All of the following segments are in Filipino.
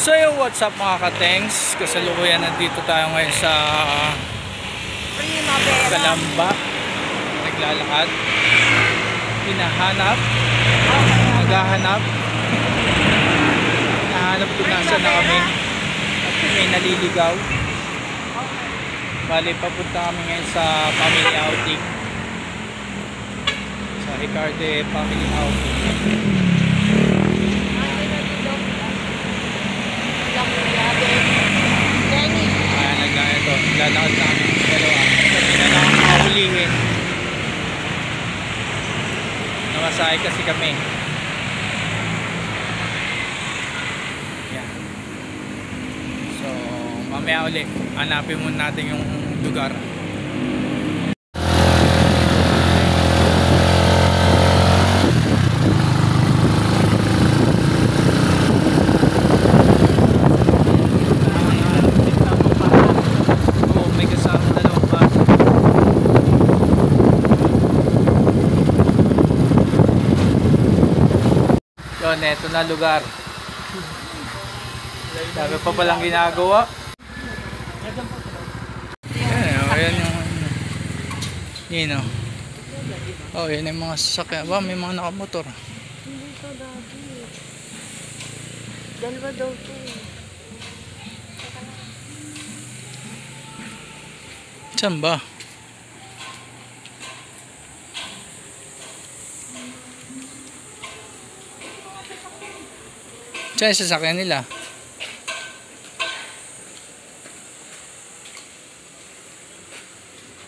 So yo, what's up mga katengs? Kasalukuyan nandito tayo ngayon sa Kalamba. Naglalakad. Hinahanap. Naghahanap. Hinahanap kung nasa na kami. At may naliligaw. Bali, papunta kami ngayon sa family outing. Sa Ricardo family outing. Naglalakad na kami sa dalawa kasi na nakakahulihin. Namasahe kasi kami. Yan. So mamaya ulit hanapin muna natin yung lugar. Ito na lugar. Dami pa palang ginagawa. Ayan yung yun o. Oh, yan yung mga sasakyan. Ba, may mga nakamotor. Hindi ito dati. Dalawa daw ito. Saan ba? Saan yung sasakyan nila?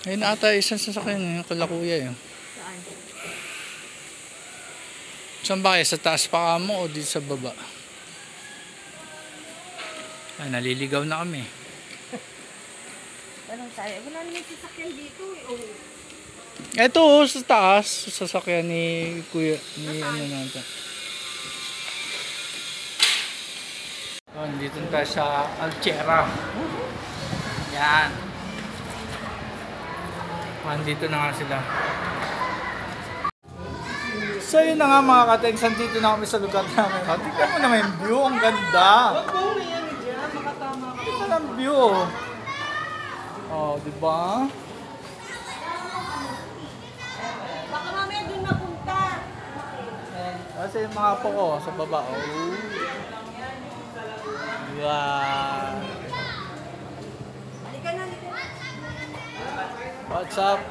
Ayun ata isang sasakyan yung kalakuya yun. Saan? Saan ba kayo? Sa taas pa ka mo o dito sa baba? Ay, naliligaw na kami. Anong tayo? Wala naman sasakyan dito eh. Ito oh, sa taas. Sasakyan ni Kuya. Ni ano natin. Dito tayo sa Alchera. Yan. Dito na nga sila. So yun na nga mga kategs, dito na kami sa lugar namin. Tignan mo naman yung view, ang ganda. Ito na ang view. Oh, diba? Baka mamaya dun napunta. Kasi yung mga po ko sa baba. Oh. Wow. Halika na, halika na. What's up?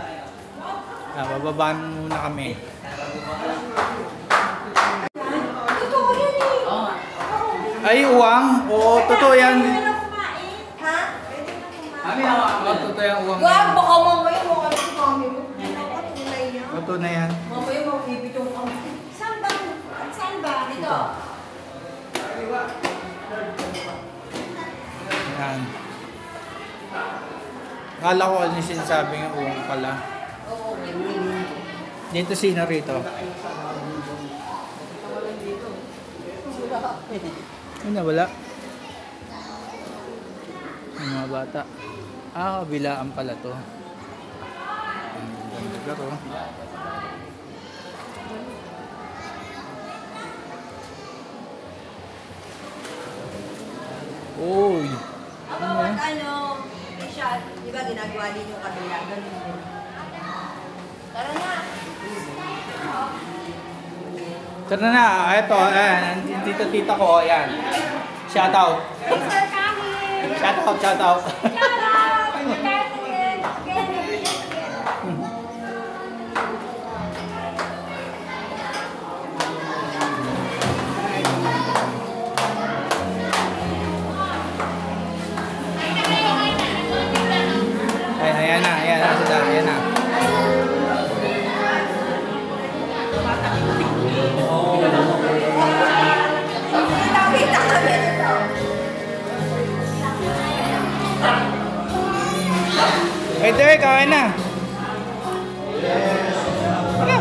Bababaan muna kami. Totoo yan eh. Ay, uwang? Oo, totoo yan. Pwede na kumain. Ha? Pwede na kumain. Oo, totoo yan, uwang. Wag, baka mamaya mukha si mami mo. Tunay yan. Totoo na yan. Mamaya makipit yung kami. Saan ba? Saan ba? Dito. Yan. Akala ko ano yung sinasabi ng uwang pala. Oo. Dito sino rito? Ano, wala? Yung mga bata. Kabilaan pala to. Ang lugar oh. Uy! Ano, shot, di ba ginagawa din yung kabila, ganun din. Tara na. Tara na, ito, ayan, tita ko, ayan. Shout out. Thanks for coming. Shout out, shout out. Shout out. Ayan na sila, ayan na. Kita kami dito. Hey Derek, kain na. Ano?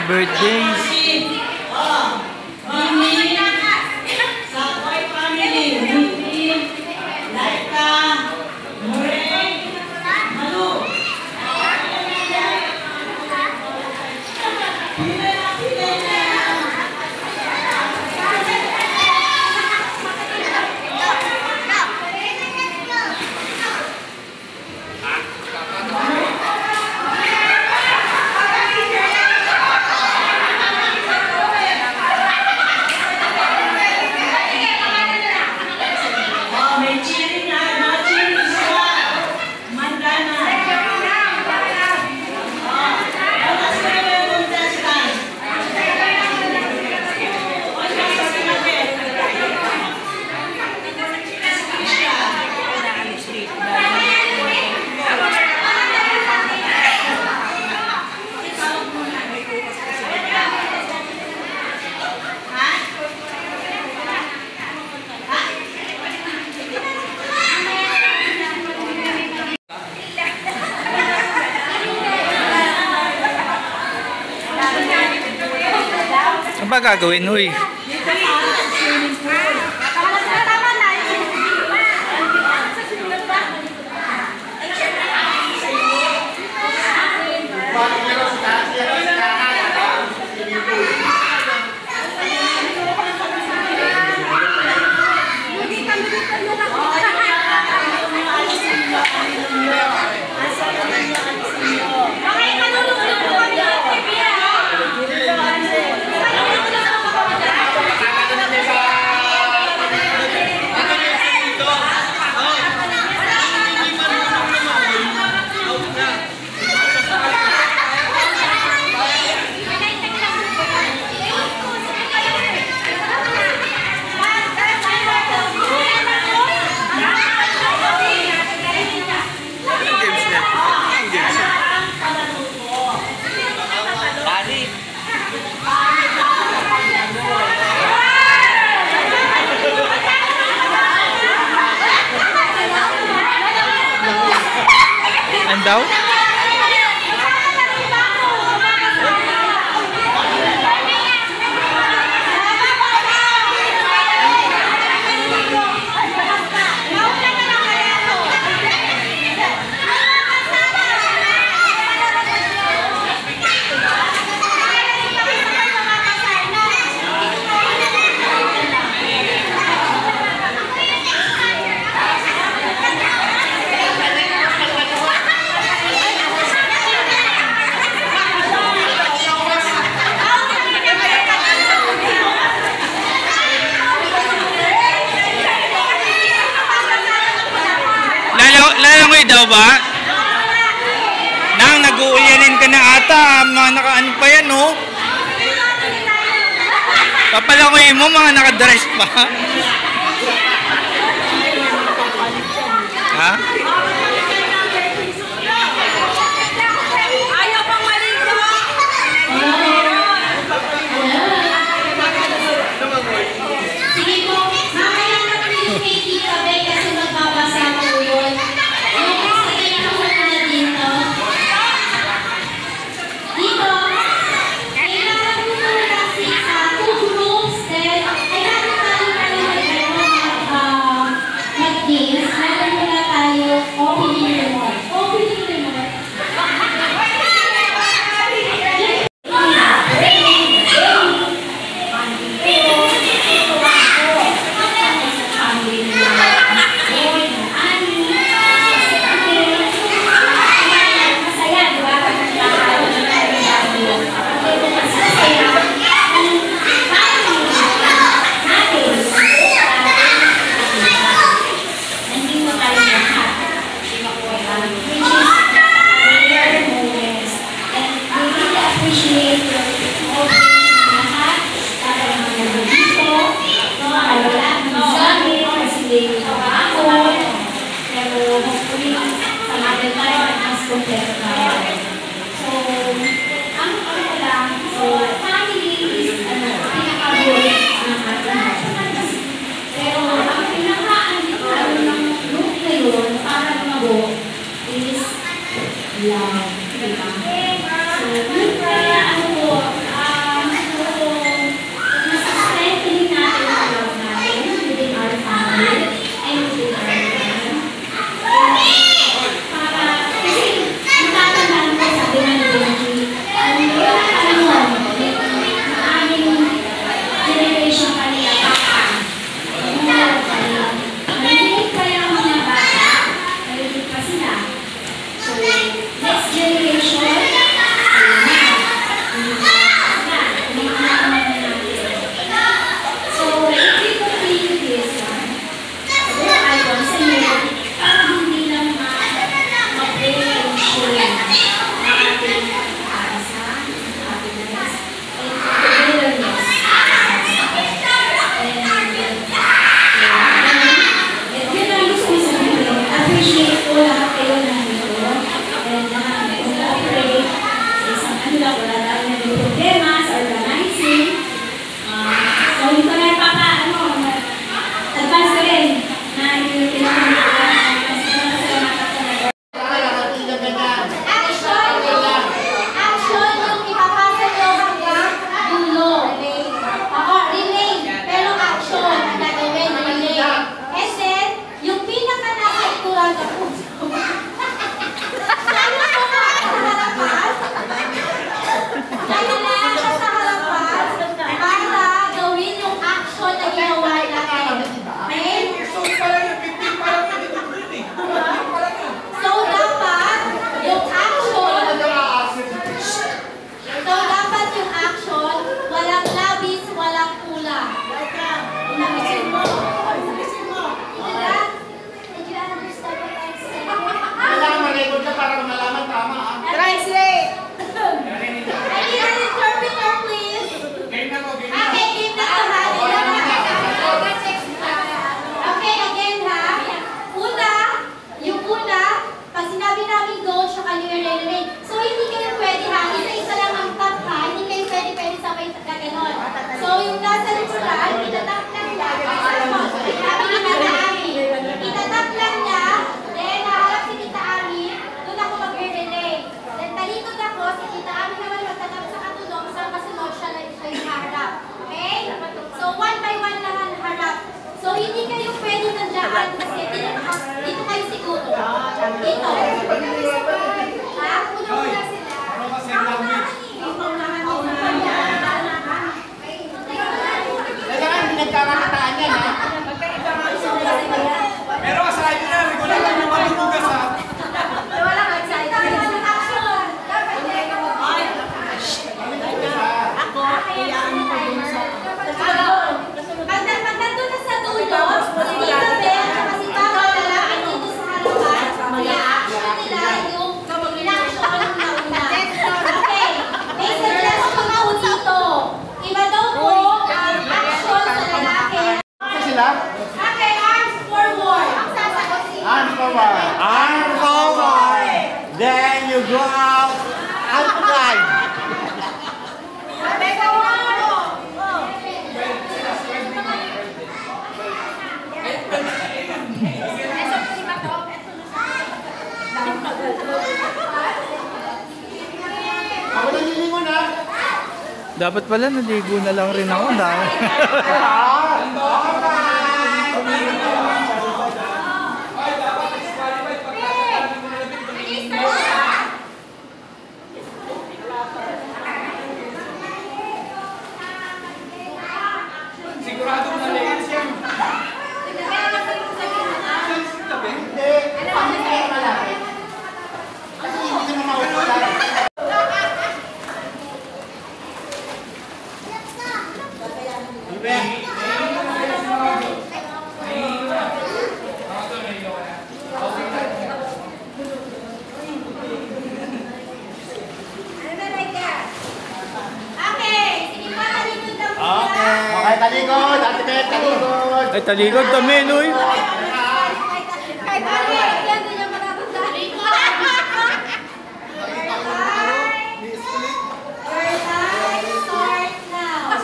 birthday. Ano ba gagawin, uy? Daw? Lalangoy daw ba? Nang nag-uulyanin ka na ata, mga naka-ano pa yan, oh. Papalangoy mo, mga naka-dress pa. Ha? Ayaw pang maligo! Sige po, mamaya na please kay Tita Bey kasi magbabasa po yun. Sige po na dito. Dito, kailangan po kasi two groups then kailangan tayo Pag nandun na sa dulo, si Tita Bel at si Papa lalaki dito sa harapan, i-action nila yung in-action ng nauna. Okay, may suggestion ako dito. Iba daw po ang action sa lalaki. Sila? Okay, arms forward. Ang sasagot si Arms forward. Arms forward. Then you go out outside. Ako na nilingon ha. Dapat pala naligo na lang rin ako. Dami. Okay, talikod. Ate Beth, talikod. Ay, taligod kami, Luy. Kahit ano, yan din yung matatandaan. Your time starts now.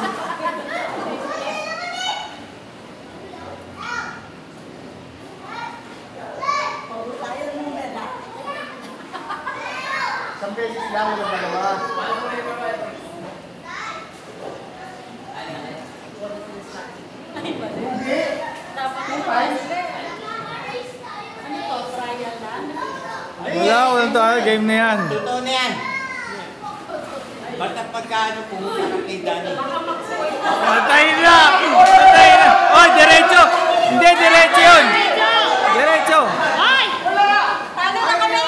Isang beses lang yung dalawa. Walang tayo. Game na yan. Totoo na yan. Basta pagkaano pumunta ka kay Danny. Patay na! Patay na! Oh, diretso! Hindi, diretso yun! Diretso! Paano na kami?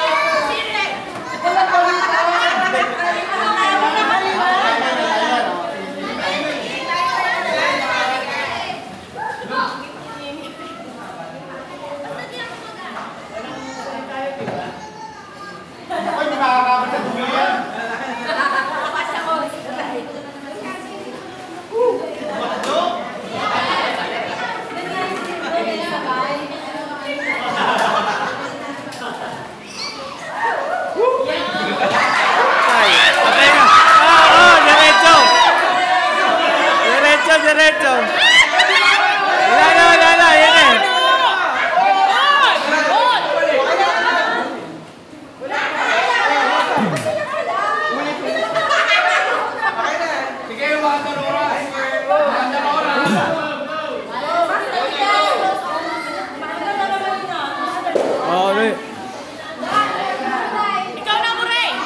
Ako, hindi makakabot sa dulo yan. Patay! Patay na! Diretso! Diretso, diretso! Wala na, yan eh! Oh, Luy. Ikaw na mo rin!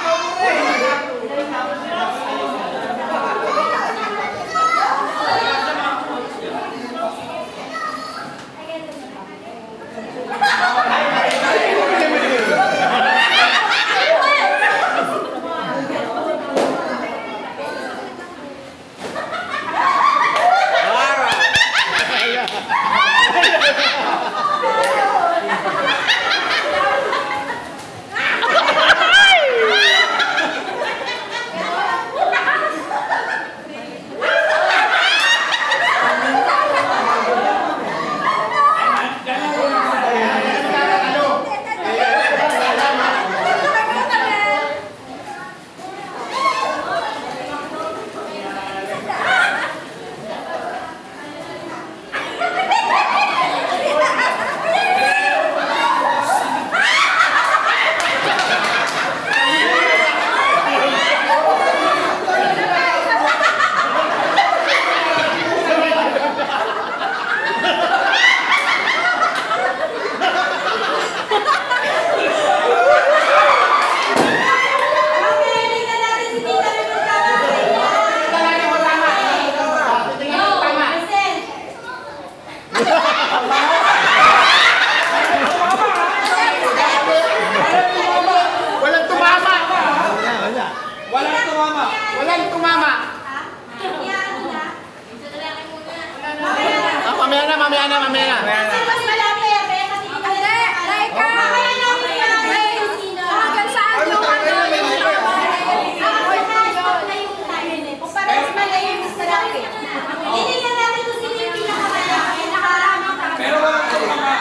mamaya na. Kasi mas malapit. Kaya kasi hindi kami nakakalit. Mamaya namin yung sino. Hanggang saan yung ano yung Kung parehas malayo yung mas malapit. Titignan natin kung sino yung pinakamalaki. Nakaramang kami. Pero wala ko mga.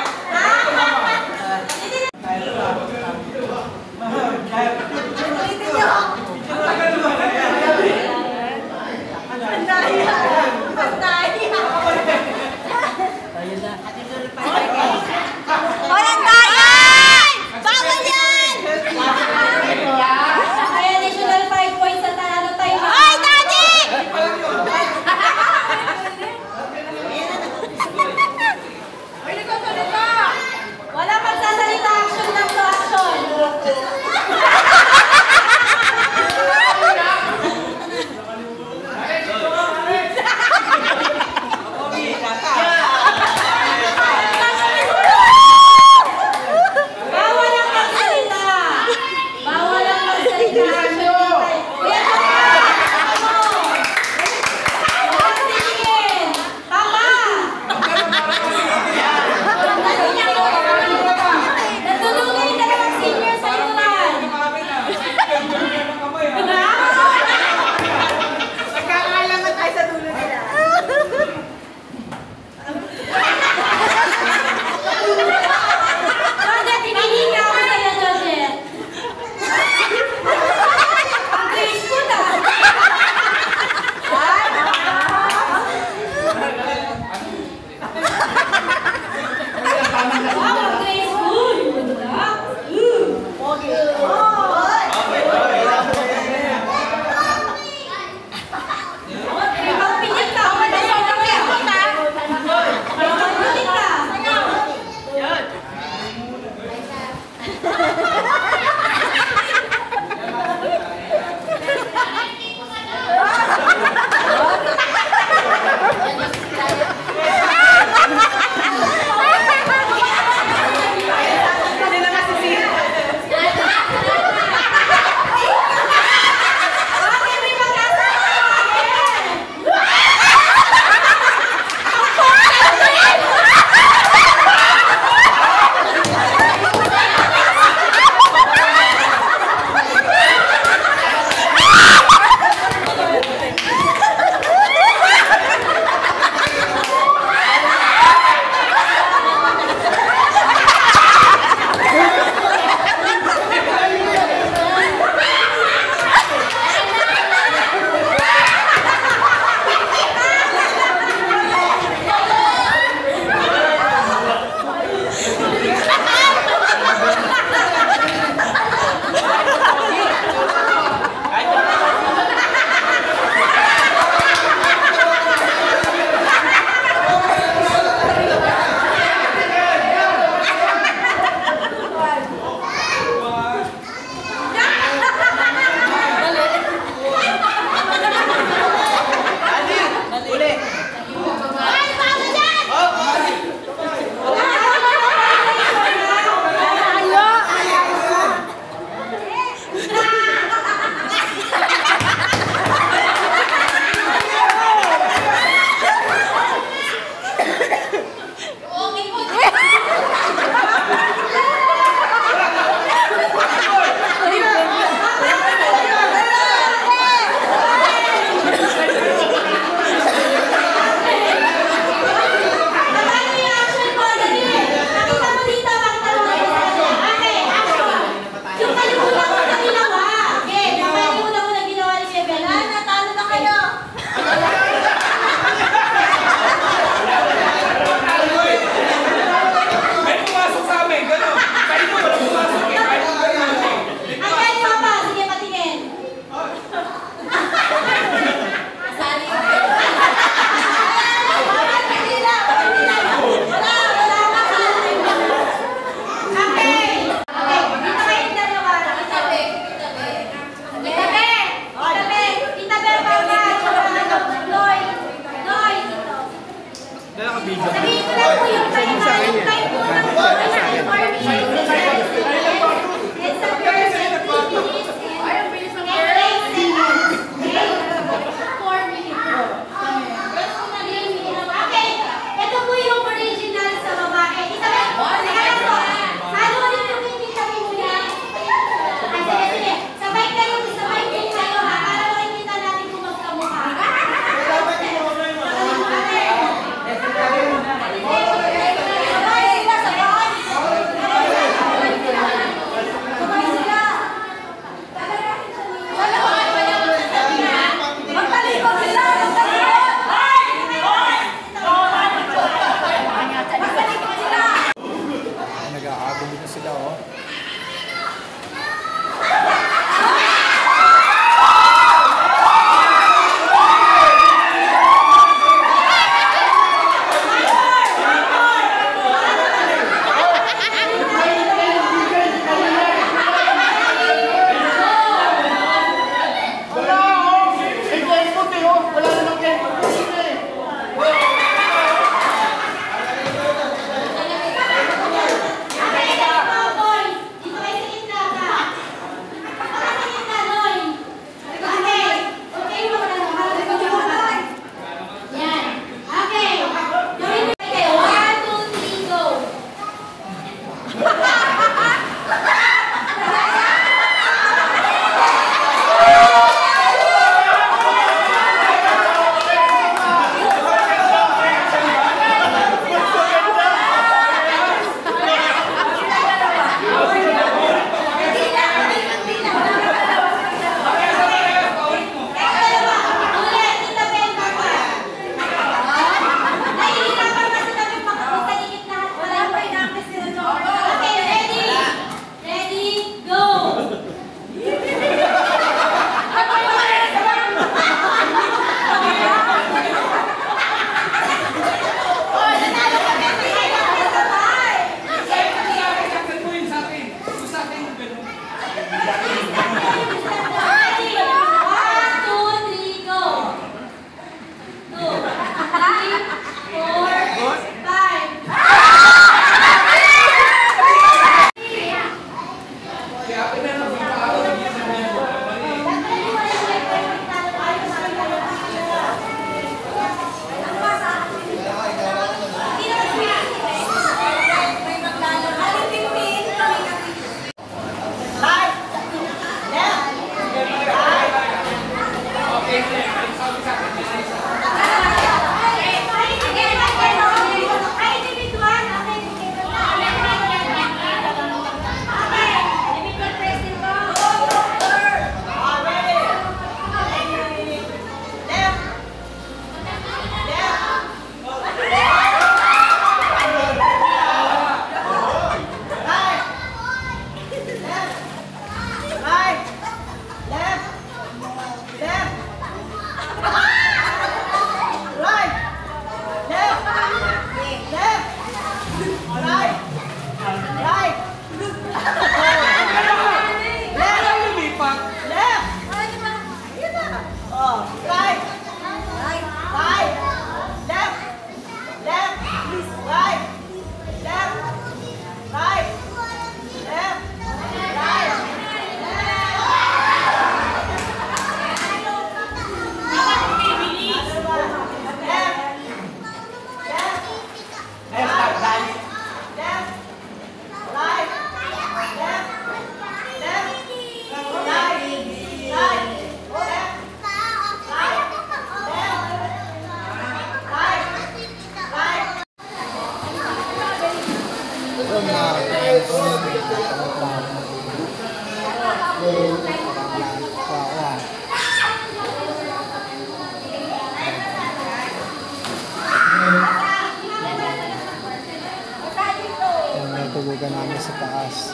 Natulugan namin sa taas.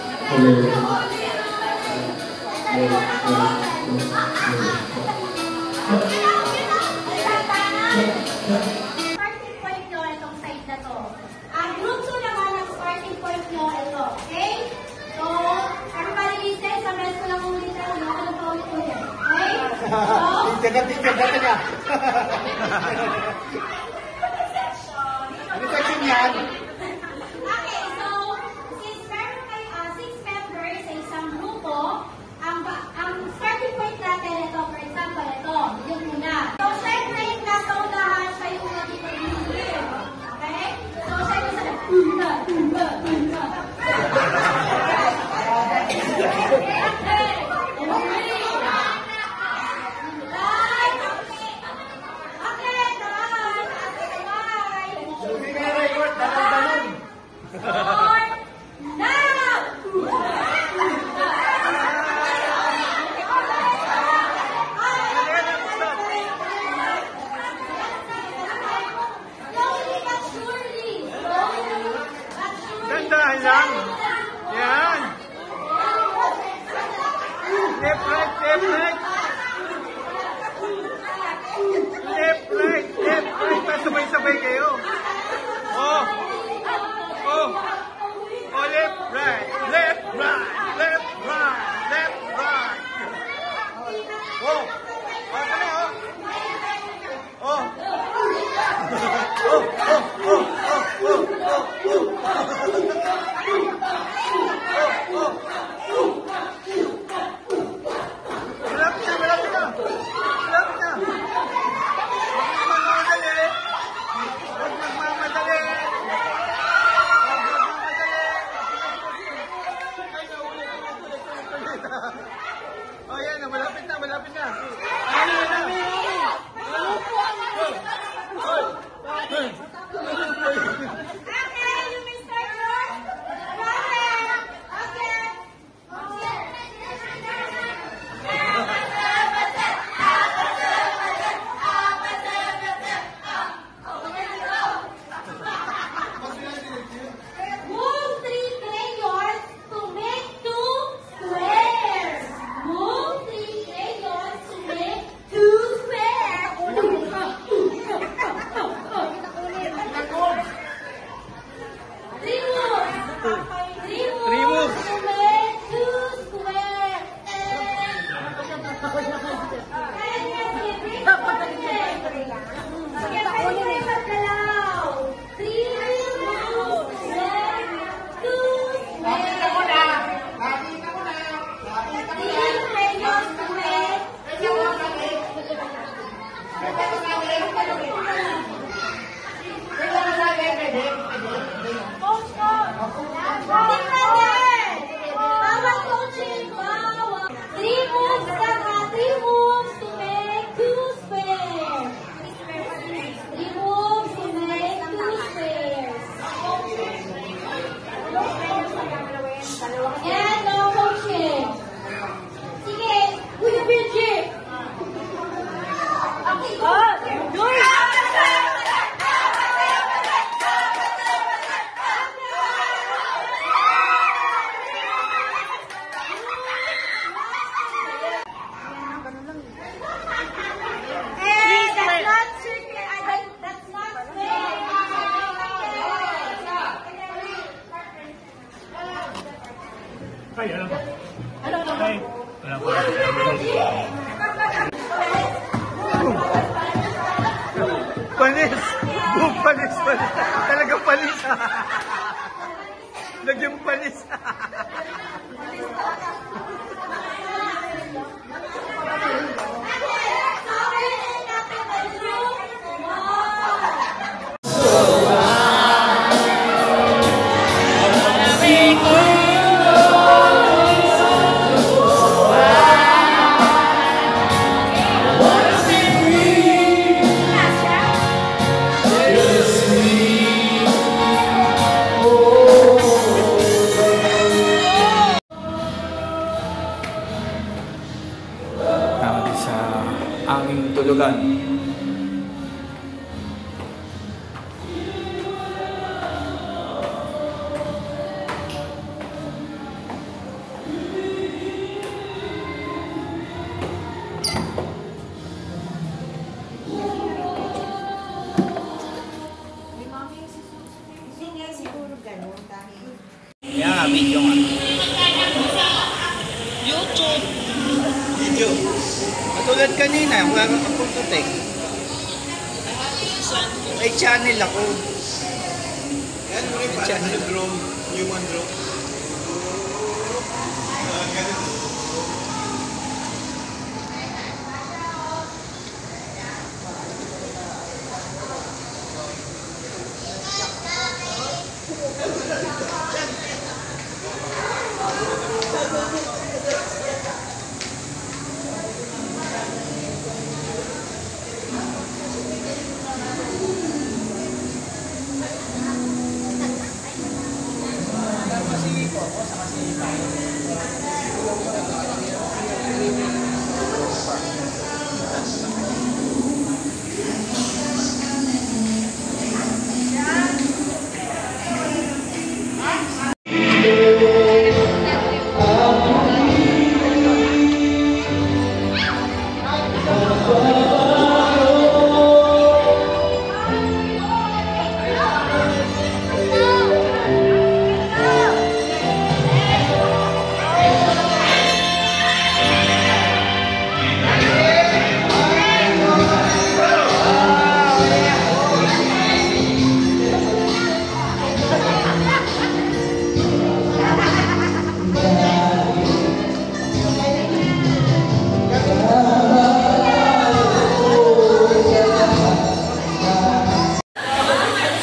Starting point nyo itong side na to. Ang group 2 naman ang starting point nyo ito. Okay? So, everybody listen. Sabihin ko lang ulit na ano. Ano pa ulit-ulit? Okay? So, Tigat-tigat niya. Ano section yan? okay, so, since meron kayo 6 members sa isang grupo, ang starting point natin ito, for example, ito, yung muna. So, syempre, yung nasa unahan, siya yung nag-ibig. Okay? So, siya yung sa Dandahan lang. Yan. Left, right, left, right. Left, right, left, right. Sabay-sabay kayo. Oh. Oh. Oh, left, right, left, right, left, right, left, right. Oh. Ito na, oh. Oh. Oh, oh, oh, oh, oh, oh, oh. Malapit na, malapit na. Malapit na. Huwag naman mga dali. Huwag naman Ay, alam ko. Ay, alam ko. Panis! Panis! Panis! Talagang panis! Naging panis! Sa aming tulugan. Hindi nga siguro ganun dahil Kaya nga, video nga. YouTube! Video. Katulad kanina, wala kang kapuntutek. May channel ako. Yan mo rin para sa drone, human drone.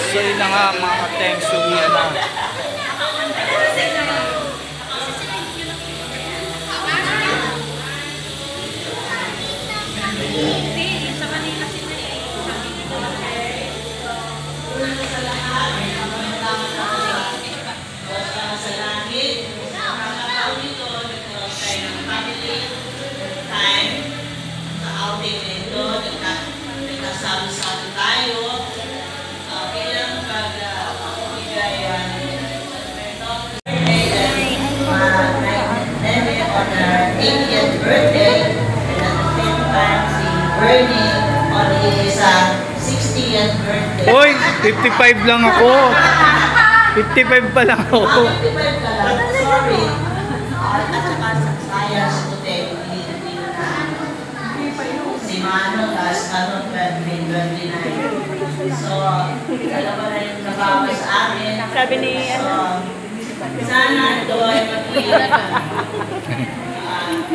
So yun na nga mga ka-tanks, uwian na. Nagkasama-sama tayo bilang pag-ibigayan Nene on her 80th birthday and at the same time si Bernie on his 60th birthday. Hoy! 55 lang ako! 55 pa lang ako! 55 ka lang, sorry. At saka sa science today, hindi na si Mano, last ano, 2029. So, dalawa na yung nabawas sa amin. sabi ni So, sana ito ay mag-iingat.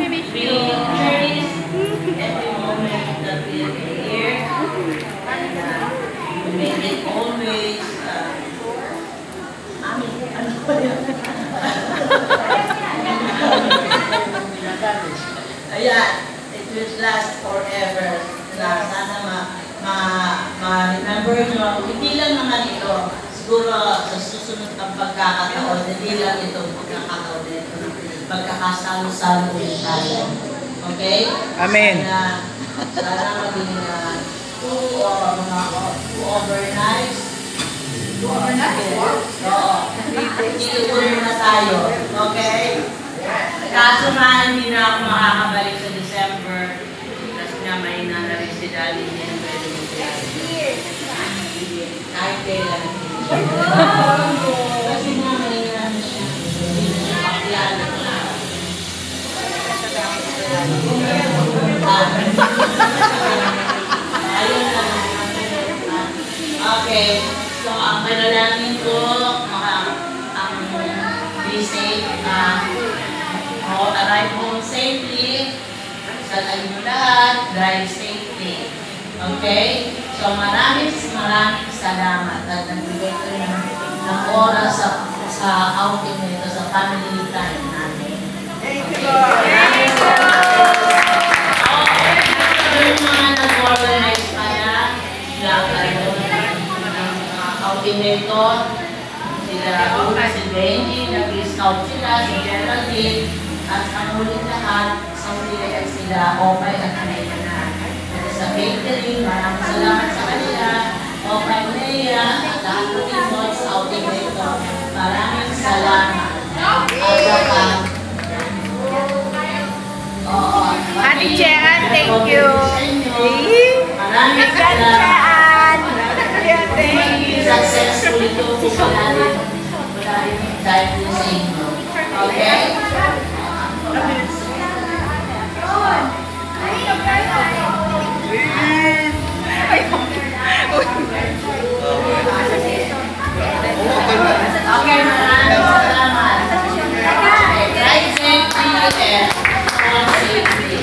We cherish every moment that we are here. And we make it always ano ba yan? Ayan, it will last forever. Sana ma-remember nyo, hindi lang naman ito, siguro sa susunod ng pagkakataon, hindi lang ito pagkakataon ito, pagkakasalo-salo ulit tayo. Okay? Amen. Sana maging two overnights. Oo. Ituloy na tayo. Okay? Kaso nga, hindi na ako makakabalik sa December. Kasi nga, mahina na rin si Dali niya. Kahit kailan. Kasi nga, mahina na siya. Hindi na siya pakialam na. Okay, so ang panalangin ko, ang be safe, arrive home safely, salaan mo lahat, drive safely. Okay? So maraming salamat at nagbigay ko ng oras sa outing nito, sa family time natin. Thank you, Lord. Yung mga nag-organize pala, sila ng outing nito, sila si Benji, nag-scout sila, si Geraldine, at ang ulit lahat, sa ulit ay sila, Opay at Anaya na. Sa catering, maraming salamat sa kanila, Opay, Nea, at lahat ng teammates sa outing nito. Maraming salamat. Ate Chean, thank you. Maraming salamat. Successful ito kung wala rin dahil sa inyo. Okay? Okay, maraming salamat. Drive safety and all safety.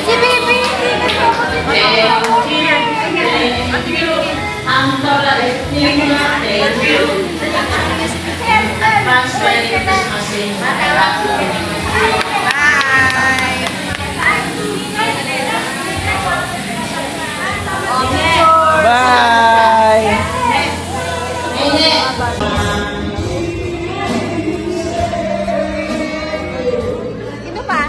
Si Baby, Thank you. Ang tolak ninyo, thank you. Mas Merry Christmas in Bye! Ito pa?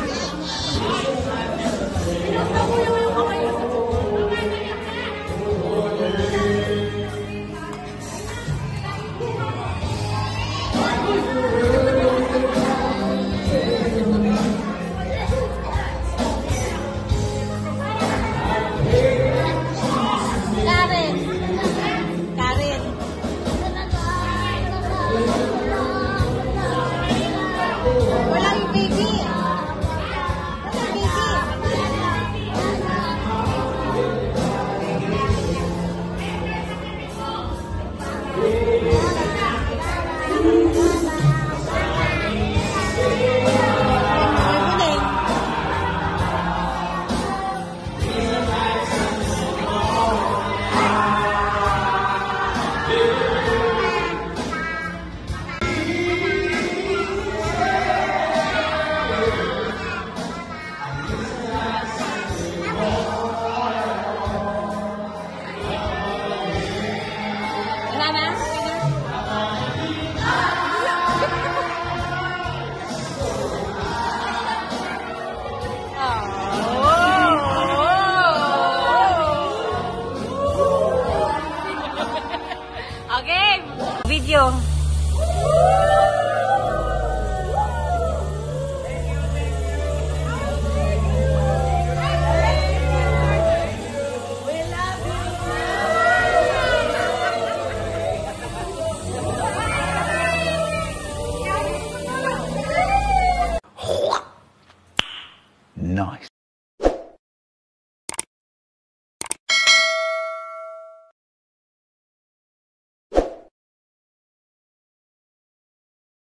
Karen. Karen. Wala yung baby. Wala na? Okay. Video.